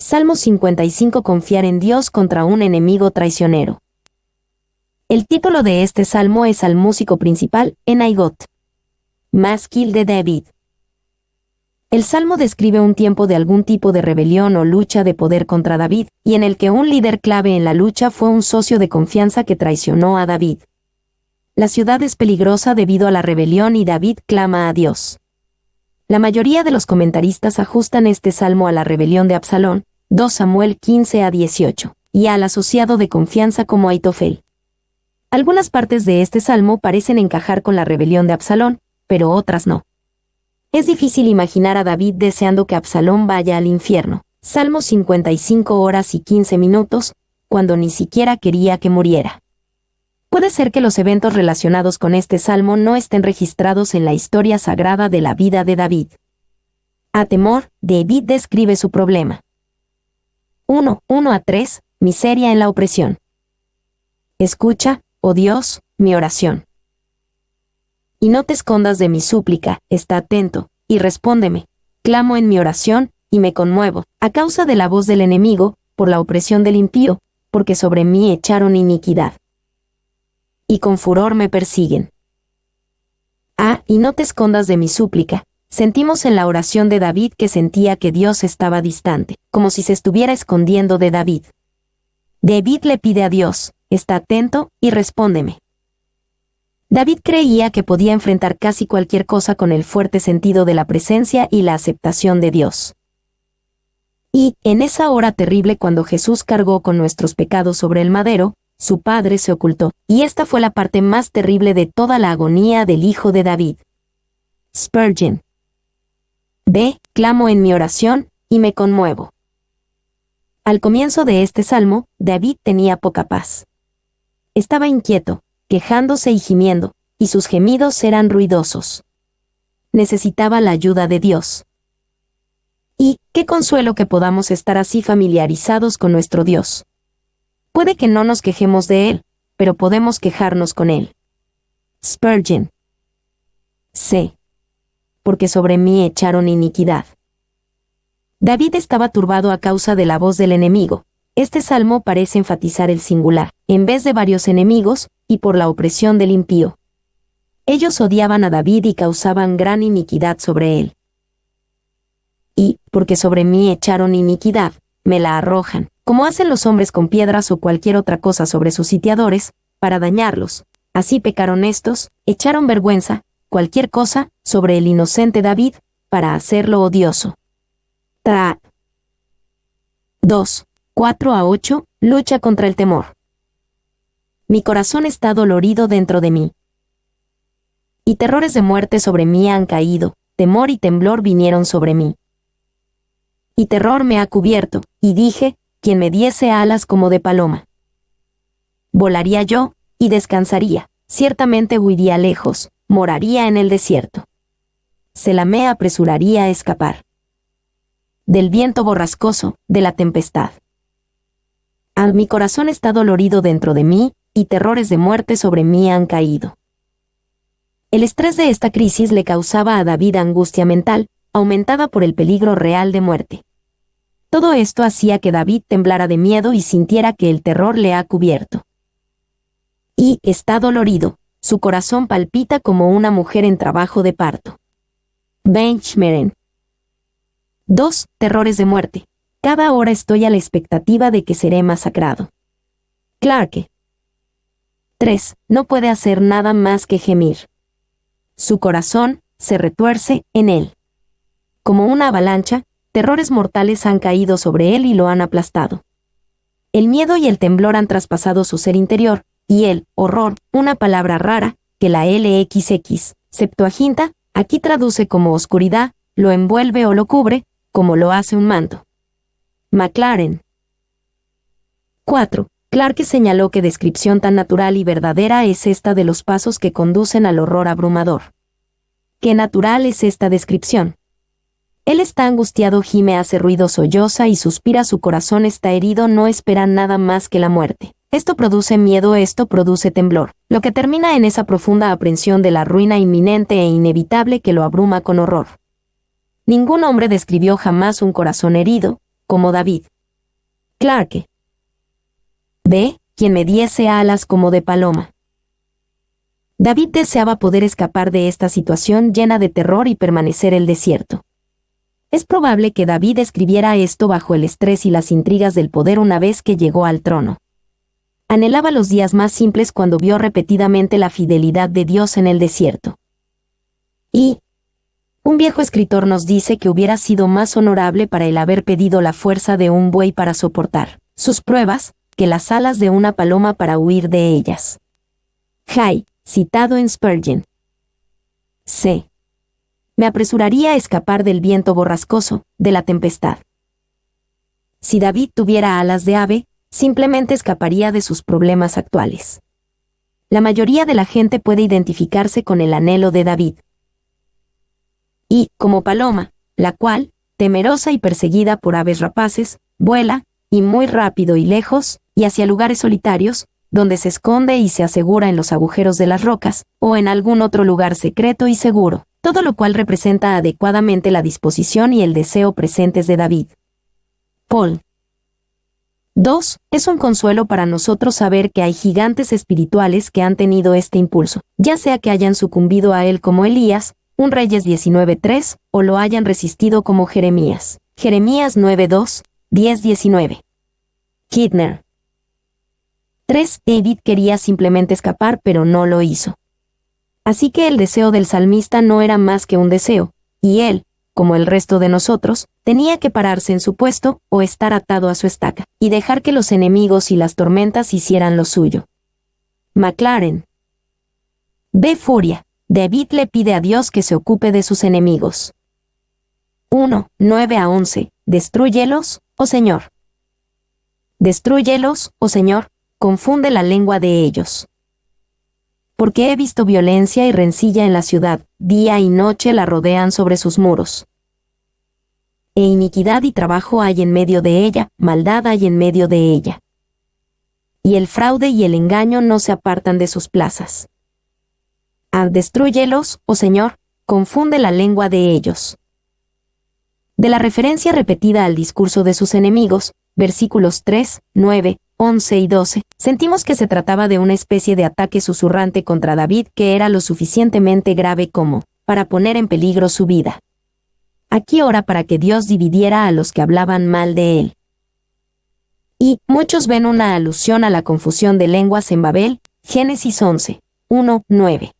Salmo 55. Confiar en Dios contra un enemigo traicionero. El título de este salmo es al músico principal, Enaigot. Masquil de David. El salmo describe un tiempo de algún tipo de rebelión o lucha de poder contra David, y en el que un líder clave en la lucha fue un socio de confianza que traicionó a David. La ciudad es peligrosa debido a la rebelión y David clama a Dios. La mayoría de los comentaristas ajustan este salmo a la rebelión de Absalón, 2 Samuel 15-18, y al asociado de confianza como Aitofel. Algunas partes de este salmo parecen encajar con la rebelión de Absalón, pero otras no. Es difícil imaginar a David deseando que Absalón vaya al infierno. Salmo 55 horas y 15 minutos, cuando ni siquiera quería que muriera. Puede ser que los eventos relacionados con este salmo no estén registrados en la historia sagrada de la vida de David. A temor, David describe su problema. 1:1-3, miseria en la opresión. Escucha, oh Dios, mi oración. Y no te escondas de mi súplica, está atento, y respóndeme. Clamo en mi oración, y me conmuevo, a causa de la voz del enemigo, por la opresión del impío, porque sobre mí echaron iniquidad. Y con furor me persiguen. Y no te escondas de mi súplica. Sentimos en la oración de David que sentía que Dios estaba distante, como si se estuviera escondiendo de David. David le pide a Dios, está atento, y respóndeme. David creía que podía enfrentar casi cualquier cosa con el fuerte sentido de la presencia y la aceptación de Dios. Y, en esa hora terrible cuando Jesús cargó con nuestros pecados sobre el madero, su padre se ocultó, y esta fue la parte más terrible de toda la agonía del hijo de David. Spurgeon. Clamo en mi oración, y me conmuevo. Al comienzo de este salmo, David tenía poca paz. Estaba inquieto, quejándose y gimiendo, y sus gemidos eran ruidosos. Necesitaba la ayuda de Dios. Y, qué consuelo que podamos estar así familiarizados con nuestro Dios. Puede que no nos quejemos de Él, pero podemos quejarnos con Él. Spurgeon. Porque sobre mí echaron iniquidad. David estaba turbado a causa de la voz del enemigo. Este salmo parece enfatizar el singular, en vez de varios enemigos, y por la opresión del impío. Ellos odiaban a David y causaban gran iniquidad sobre él. Y, porque sobre mí echaron iniquidad, me la arrojan, como hacen los hombres con piedras o cualquier otra cosa sobre sus sitiadores, para dañarlos. Así pecaron estos, echaron vergüenza, cualquier cosa, sobre el inocente David, para hacerlo odioso. 2:4-8, lucha contra el temor. Mi corazón está dolorido dentro de mí. Y terrores de muerte sobre mí han caído, temor y temblor vinieron sobre mí. Y terror me ha cubierto, y dije, quien me diese alas como de paloma. Volaría yo, y descansaría, ciertamente huiría lejos, moraría en el desierto. Selah me apresuraría a escapar. Del viento borrascoso, de la tempestad. Mi corazón está dolorido dentro de mí, y terrores de muerte sobre mí han caído. El estrés de esta crisis le causaba a David angustia mental, aumentada por el peligro real de muerte. Todo esto hacía que David temblara de miedo y sintiera que el terror le ha cubierto. Y está dolorido, su corazón palpita como una mujer en trabajo de parto. Benchmeren. 2. Terrores de muerte. Cada hora estoy a la expectativa de que seré masacrado. Clarke. 3. No puede hacer nada más que gemir. Su corazón se retuerce en él. Como una avalancha, terrores mortales han caído sobre él y lo han aplastado. El miedo y el temblor han traspasado su ser interior, y el horror, una palabra rara, que la LXX, Septuaginta, aquí traduce como oscuridad, lo envuelve o lo cubre, como lo hace un manto. Maclaren. 4. Clarke señaló que descripción tan natural y verdadera es esta de los pasos que conducen al horror abrumador. Qué natural es esta descripción. Él está angustiado, gime, hace ruido, solloza y suspira, su corazón está herido, no espera nada más que la muerte. Esto produce miedo, esto produce temblor, lo que termina en esa profunda aprensión de la ruina inminente e inevitable que lo abruma con horror. Ningún hombre describió jamás un corazón herido, como David. Clarke. B. Quien me diese alas como de paloma. David deseaba poder escapar de esta situación llena de terror y permanecer en el desierto. Es probable que David escribiera esto bajo el estrés y las intrigas del poder una vez que llegó al trono. Anhelaba los días más simples cuando vio repetidamente la fidelidad de Dios en el desierto. Y un viejo escritor nos dice que hubiera sido más honorable para él haber pedido la fuerza de un buey para soportar sus pruebas, que las alas de una paloma para huir de ellas. Hay, citado en Spurgeon. C. Me apresuraría a escapar del viento borrascoso, de la tempestad. Si David tuviera alas de ave, simplemente escaparía de sus problemas actuales. La mayoría de la gente puede identificarse con el anhelo de David. Y, como paloma, la cual, temerosa y perseguida por aves rapaces, vuela, y muy rápido y lejos, y hacia lugares solitarios, donde se esconde y se asegura en los agujeros de las rocas, o en algún otro lugar secreto y seguro, todo lo cual representa adecuadamente la disposición y el deseo presentes de David. Paul. 2. Es un consuelo para nosotros saber que hay gigantes espirituales que han tenido este impulso, ya sea que hayan sucumbido a él como Elías, 1 Reyes 19:3, o lo hayan resistido como Jeremías. Jeremías 9:2, 10:19. Kidner. 3. David quería simplemente escapar, pero no lo hizo. Así que el deseo del salmista no era más que un deseo, y él, como el resto de nosotros, tenía que pararse en su puesto, o estar atado a su estaca, y dejar que los enemigos y las tormentas hicieran lo suyo. McLaren. B. Furia. David le pide a Dios que se ocupe de sus enemigos. 1, 9-11. Destrúyelos, oh Señor. Destrúyelos, oh Señor, confunde la lengua de ellos. Porque he visto violencia y rencilla en la ciudad, día y noche la rodean sobre sus muros. E iniquidad y trabajo hay en medio de ella, maldad hay en medio de ella. Y el fraude y el engaño no se apartan de sus plazas. Destrúyelos, oh Señor, confunde la lengua de ellos. De la referencia repetida al discurso de sus enemigos, versículos 3, 9, 11 y 12, sentimos que se trataba de una especie de ataque susurrante contra David que era lo suficientemente grave como para poner en peligro su vida. Aquí ora para que Dios dividiera a los que hablaban mal de él. Y muchos ven una alusión a la confusión de lenguas en Babel, Génesis 11, 1, 9.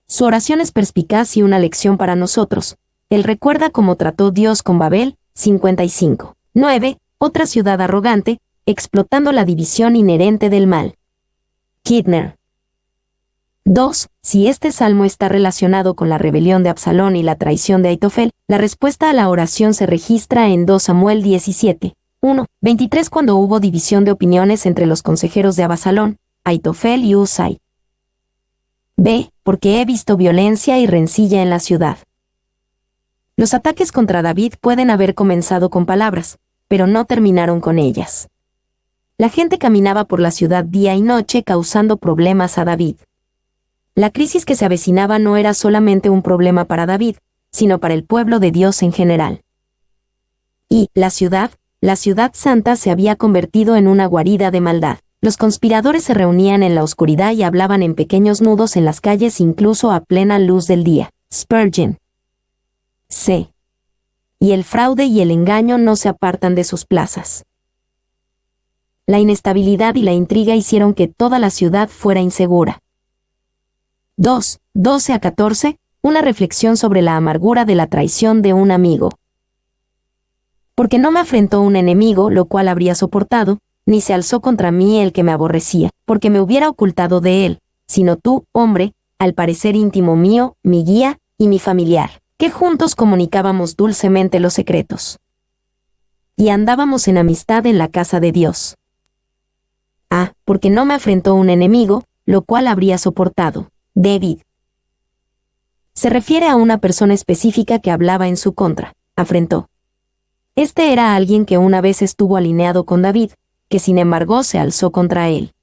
Su oración es perspicaz y una lección para nosotros. Él recuerda cómo trató Dios con Babel, 55, 9, otra ciudad arrogante, explotando la división inherente del mal. Kidner. 2. Si este salmo está relacionado con la rebelión de Absalón y la traición de Aitofel, la respuesta a la oración se registra en 2 Samuel 17, 1, 23 cuando hubo división de opiniones entre los consejeros de Absalón, Aitofel y Husai. B. Porque he visto violencia y rencilla en la ciudad. Los ataques contra David pueden haber comenzado con palabras, pero no terminaron con ellas. La gente caminaba por la ciudad día y noche causando problemas a David. La crisis que se avecinaba no era solamente un problema para David, sino para el pueblo de Dios en general. Y la ciudad santa se había convertido en una guarida de maldad. Los conspiradores se reunían en la oscuridad y hablaban en pequeños nudos en las calles incluso a plena luz del día. Spurgeon. C. Y el fraude y el engaño no se apartan de sus plazas. La inestabilidad y la intriga hicieron que toda la ciudad fuera insegura. 2, 12-14, una reflexión sobre la amargura de la traición de un amigo. Porque no me afrentó un enemigo, lo cual habría soportado, ni se alzó contra mí el que me aborrecía, porque me hubiera ocultado de él, sino tú, hombre, al parecer íntimo mío, mi guía y mi familiar, que juntos comunicábamos dulcemente los secretos. Y andábamos en amistad en la casa de Dios. Porque no me afrentó un enemigo, lo cual habría soportado. David. Se refiere a una persona específica que hablaba en su contra. Afrentó. Este era alguien que una vez estuvo alineado con David, que sin embargo se alzó contra él.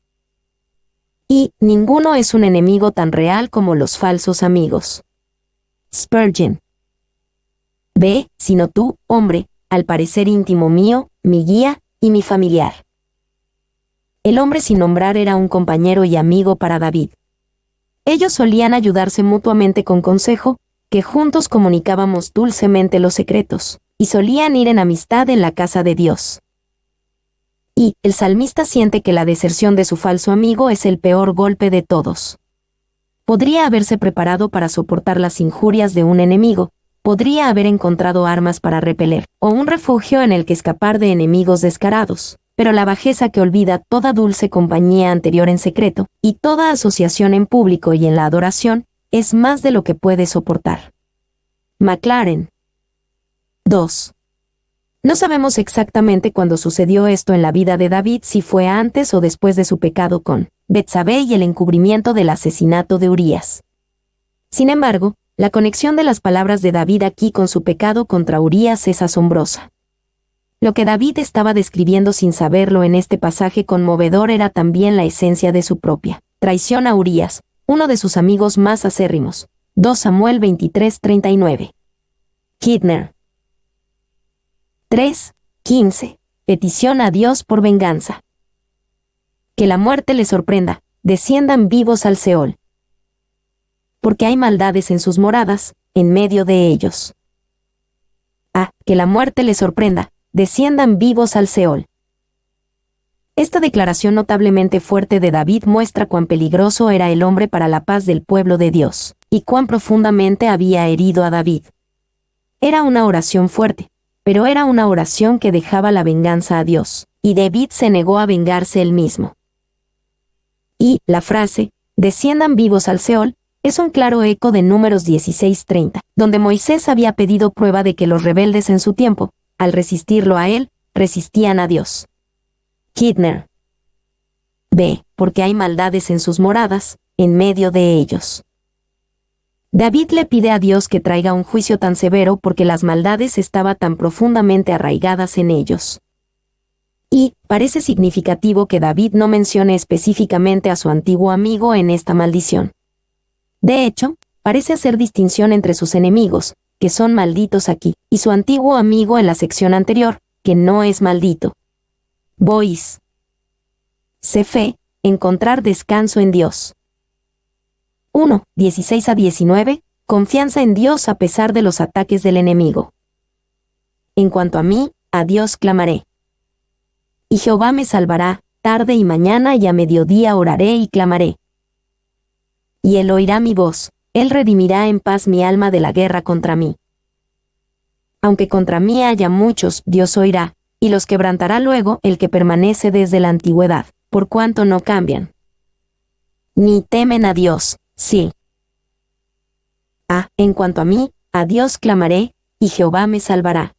Y ninguno es un enemigo tan real como los falsos amigos. Spurgeon. B. Sino tú, hombre, al parecer íntimo mío, mi guía y mi familiar. El hombre sin nombrar era un compañero y amigo para David. Ellos solían ayudarse mutuamente con consejo, que juntos comunicábamos dulcemente los secretos, y solían ir en amistad en la casa de Dios. Y el salmista siente que la deserción de su falso amigo es el peor golpe de todos. Podría haberse preparado para soportar las injurias de un enemigo, podría haber encontrado armas para repeler, o un refugio en el que escapar de enemigos descarados, pero la bajeza que olvida toda dulce compañía anterior en secreto, y toda asociación en público y en la adoración, es más de lo que puede soportar. Maclaren. 2. No sabemos exactamente cuándo sucedió esto en la vida de David, si fue antes o después de su pecado con Betsabé y el encubrimiento del asesinato de Urías. Sin embargo, la conexión de las palabras de David aquí con su pecado contra Urías es asombrosa. Lo que David estaba describiendo sin saberlo en este pasaje conmovedor era también la esencia de su propia traición a Urías, uno de sus amigos más acérrimos. 2 Samuel 23:39. Kidner. 3:15. Petición a Dios por venganza. Que la muerte les sorprenda, desciendan vivos al Seol. Porque hay maldades en sus moradas, en medio de ellos. Que la muerte les sorprenda, desciendan vivos al Seol. Esta declaración notablemente fuerte de David muestra cuán peligroso era el hombre para la paz del pueblo de Dios, y cuán profundamente había herido a David. Era una oración fuerte, pero era una oración que dejaba la venganza a Dios, y David se negó a vengarse él mismo. Y la frase, desciendan vivos al Seol, es un claro eco de Números 16:30, donde Moisés había pedido prueba de que los rebeldes en su tiempo, al resistirlo a él, resistían a Dios. Kidner. B. Porque hay maldades en sus moradas, en medio de ellos. David le pide a Dios que traiga un juicio tan severo porque las maldades estaban tan profundamente arraigadas en ellos. Y parece significativo que David no mencione específicamente a su antiguo amigo en esta maldición. De hecho, parece hacer distinción entre sus enemigos, que son malditos aquí, y su antiguo amigo en la sección anterior, que no es maldito. Bois. Sé fe, encontrar descanso en Dios. 1:16-19, confianza en Dios a pesar de los ataques del enemigo. En cuanto a mí, a Dios clamaré. Y Jehová me salvará, tarde y mañana y a mediodía oraré y clamaré. Y él oirá mi voz, él redimirá en paz mi alma de la guerra contra mí. Aunque contra mí haya muchos, Dios oirá, y los quebrantará luego el que permanece desde la antigüedad, por cuanto no cambian. Ni temen a Dios, sí. En cuanto a mí, a Dios clamaré, y Jehová me salvará.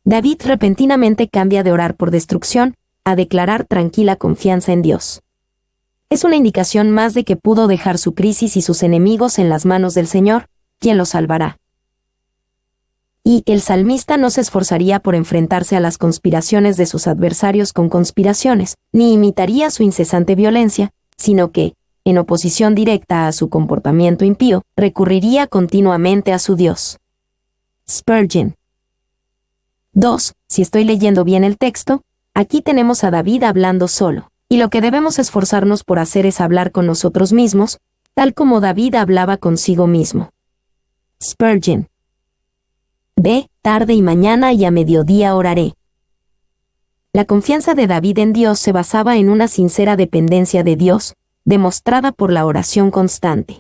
David repentinamente cambia de orar por destrucción, a declarar tranquila confianza en Dios. Es una indicación más de que pudo dejar su crisis y sus enemigos en las manos del Señor, quien los salvará. Y el salmista no se esforzaría por enfrentarse a las conspiraciones de sus adversarios con conspiraciones, ni imitaría su incesante violencia, sino que, en oposición directa a su comportamiento impío, recurriría continuamente a su Dios. Spurgeon. 2. Si estoy leyendo bien el texto, aquí tenemos a David hablando solo, y lo que debemos esforzarnos por hacer es hablar con nosotros mismos, tal como David hablaba consigo mismo. Spurgeon. B. Tarde y mañana y a mediodía oraré. La confianza de David en Dios se basaba en una sincera dependencia de Dios, demostrada por la oración constante.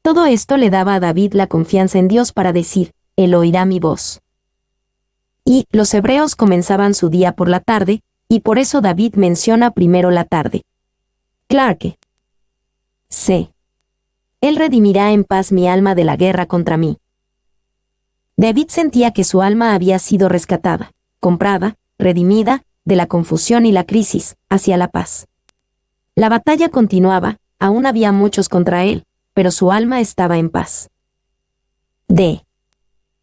Todo esto le daba a David la confianza en Dios para decir, Él oirá mi voz. Y los hebreos comenzaban su día por la tarde, y por eso David menciona primero la tarde. Clarke. C. Él redimirá en paz mi alma de la guerra contra mí. David sentía que su alma había sido rescatada, comprada, redimida, de la confusión y la crisis, hacia la paz. La batalla continuaba, aún había muchos contra él, pero su alma estaba en paz. D.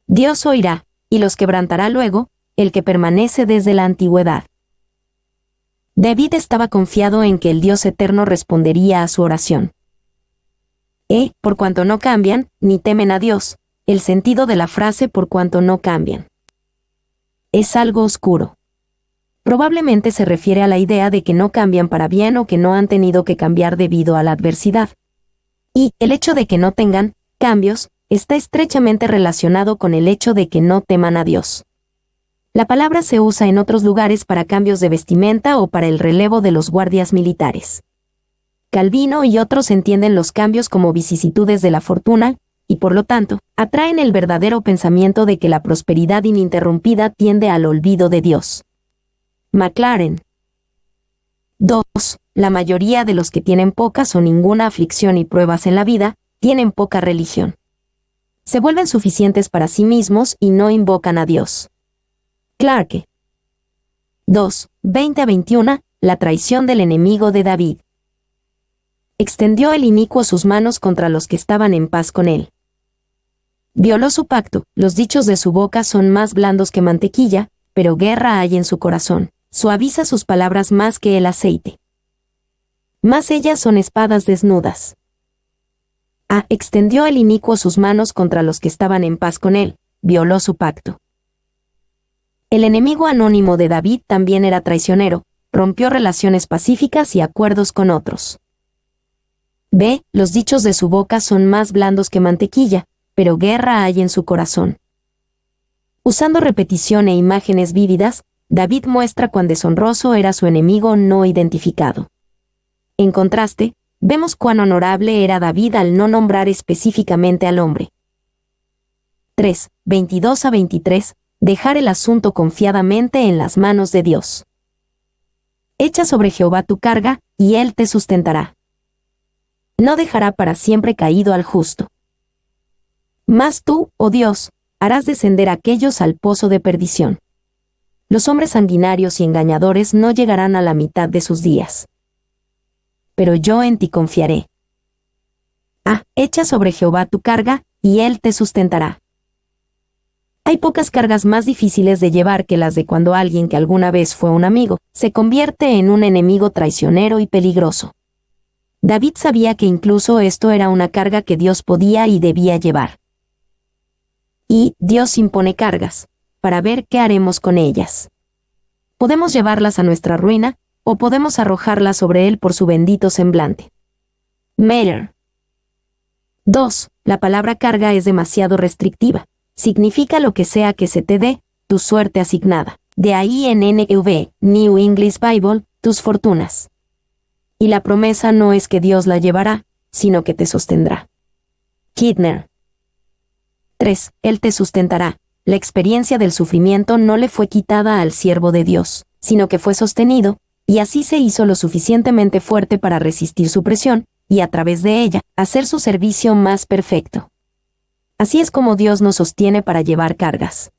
Dios oirá, y los quebrantará luego, el que permanece desde la antigüedad. David estaba confiado en que el Dios eterno respondería a su oración. Por cuanto no cambian, ni temen a Dios, el sentido de la frase por cuanto no cambian. Es algo oscuro. Probablemente se refiere a la idea de que no cambian para bien o que no han tenido que cambiar debido a la adversidad. Y el hecho de que no tengan cambios está estrechamente relacionado con el hecho de que no teman a Dios. La palabra se usa en otros lugares para cambios de vestimenta o para el relevo de los guardias militares. Calvino y otros entienden los cambios como vicisitudes de la fortuna, y por lo tanto, atraen el verdadero pensamiento de que la prosperidad ininterrumpida tiende al olvido de Dios. Maclaren. 2. La mayoría de los que tienen pocas o ninguna aflicción y pruebas en la vida, tienen poca religión. Se vuelven suficientes para sí mismos y no invocan a Dios. Clarke. 2. 20-21. La traición del enemigo de David. Extendió el inicuo sus manos contra los que estaban en paz con él. Violó su pacto, los dichos de su boca son más blandos que mantequilla, pero guerra hay en su corazón, suaviza sus palabras más que el aceite. Más ellas son espadas desnudas. Extendió el inicuo sus manos contra los que estaban en paz con él, violó su pacto. El enemigo anónimo de David también era traicionero, rompió relaciones pacíficas y acuerdos con otros. B. Los dichos de su boca son más blandos que mantequilla, pero guerra hay en su corazón. Usando repetición e imágenes vívidas, David muestra cuán deshonroso era su enemigo no identificado. En contraste, vemos cuán honorable era David al no nombrar específicamente al hombre. 3. 22-23. Dejar el asunto confiadamente en las manos de Dios. Echa sobre Jehová tu carga, y él te sustentará. No dejará para siempre caído al justo. Mas tú, oh Dios, harás descender a aquellos al pozo de perdición. Los hombres sanguinarios y engañadores no llegarán a la mitad de sus días. Pero yo en ti confiaré. Echa sobre Jehová tu carga, y él te sustentará. Hay pocas cargas más difíciles de llevar que las de cuando alguien que alguna vez fue un amigo, se convierte en un enemigo traicionero y peligroso. David sabía que incluso esto era una carga que Dios podía y debía llevar. Y Dios impone cargas, para ver qué haremos con ellas. Podemos llevarlas a nuestra ruina, o podemos arrojarlas sobre él por su bendito semblante. Meyer. 2. La palabra carga es demasiado restrictiva. Significa lo que sea que se te dé, tu suerte asignada. De ahí en NEV, New English Bible, tus fortunas. Y la promesa no es que Dios la llevará, sino que te sostendrá. Kidner. 3. Él te sustentará. La experiencia del sufrimiento no le fue quitada al siervo de Dios, sino que fue sostenido, y así se hizo lo suficientemente fuerte para resistir su presión, y a través de ella, hacer su servicio más perfecto. Así es como Dios nos sostiene para llevar cargas.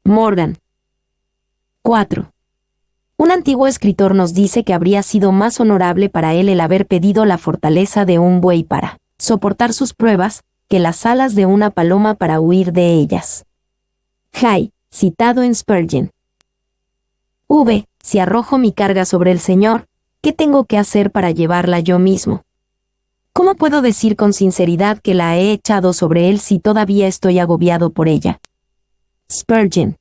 Morgan. 4. Un antiguo escritor nos dice que habría sido más honorable para él el haber pedido la fortaleza de un buey para soportar sus pruebas, que las alas de una paloma para huir de ellas. Hay, citado en Spurgeon. Si arrojo mi carga sobre el Señor, ¿qué tengo que hacer para llevarla yo mismo? ¿Cómo puedo decir con sinceridad que la he echado sobre él si todavía estoy agobiado por ella? Spurgeon.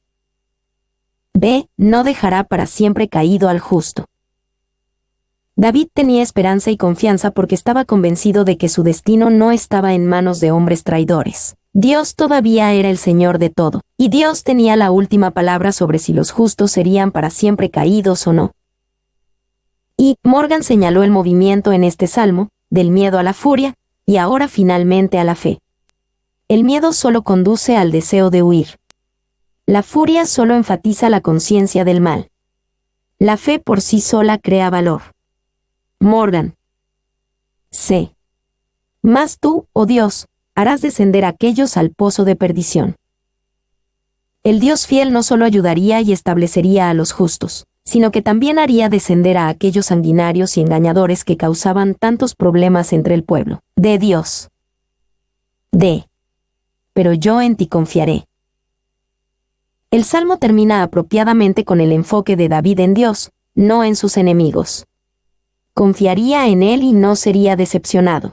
B. No dejará para siempre caído al justo. David tenía esperanza y confianza porque estaba convencido de que su destino no estaba en manos de hombres traidores. Dios todavía era el Señor de todo, y Dios tenía la última palabra sobre si los justos serían para siempre caídos o no. Y Morgan señaló el movimiento en este salmo, del miedo a la furia, y ahora finalmente a la fe. El miedo solo conduce al deseo de huir. La furia solo enfatiza la conciencia del mal. La fe por sí sola crea valor. Morgan. C. Mas tú, oh Dios, harás descender a aquellos al pozo de perdición. El Dios fiel no solo ayudaría y establecería a los justos, sino que también haría descender a aquellos sanguinarios y engañadores que causaban tantos problemas entre el pueblo de Dios. D. Pero yo en ti confiaré. El salmo termina apropiadamente con el enfoque de David en Dios, no en sus enemigos. Confiaría en él y no sería decepcionado.